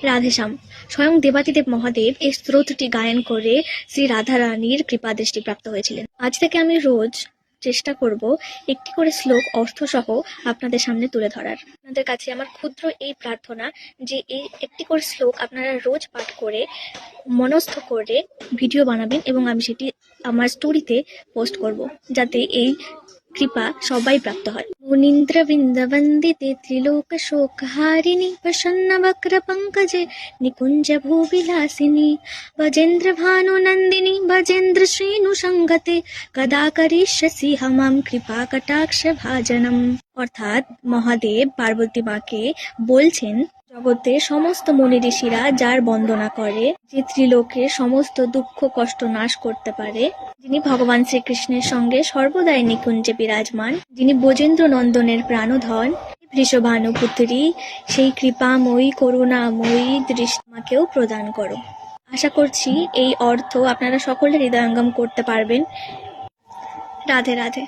রাধেশ্যাম। স্বয়ং দেবাদিদেব মহাদেব এই স্তোত্রটি গায়ন করে শ্রী রাধারানীর কৃপাদৃষ্টি প্রাপ্ত হয়েছিলেন। আজ থেকে আমি রোজ চেষ্টা করব একটি করে শ্লোক অর্থসহ আপনাদের সামনে তুলে ধরার। আপনাদের কাছে আমার ক্ষুদ্র এই প্রার্থনা যে এই একটি করে শ্লোক আপনারা রোজ পাঠ করে মনস্থ করে ভিডিও বানাবেন এবং আমি সেটি আমার স্টোরিতে পোস্ট করব, যাতে এই কৃপা সবাই প্রাপ্ত হয়। মুনীন্দ্র বৃন্দবন্দিতে ত্রিলোক শোকহারিণী প্রসন্ন বক্র পঙ্কজে নিকুঞ্জ ভূবিলাসিনী ভজেন্দ্র ভানু নন্দিনী ভজেন্দ্র শ্রেণু সঙ্গতে কদা করিষ্যসি মাম কৃপা কটাক্ষ ভাজনম। অর্থাৎ মহাদেব পার্বতী মাকে বলছেন, জগতে সমস্ত মুনি ঋষিরা যার বন্দনা করে, যে ত্রিলোকের সমস্ত দুঃখ কষ্ট নাশ করতে পারে, যিনি ভগবান শ্রীকৃষ্ণের সঙ্গে সর্বদাই নিকুঞ্জে বিরাজমান, যিনি ব্রজেন্দ্র নন্দনের প্রাণধন বৃষভানুপুত্রী, সেই কৃপাময়ী করুণাময়ী দৃষ্টি আমাকেও প্রদান করো। আশা করছি এই অর্থ আপনারা সকলে হৃদয়ঙ্গম করতে পারবেন। রাধে রাধে।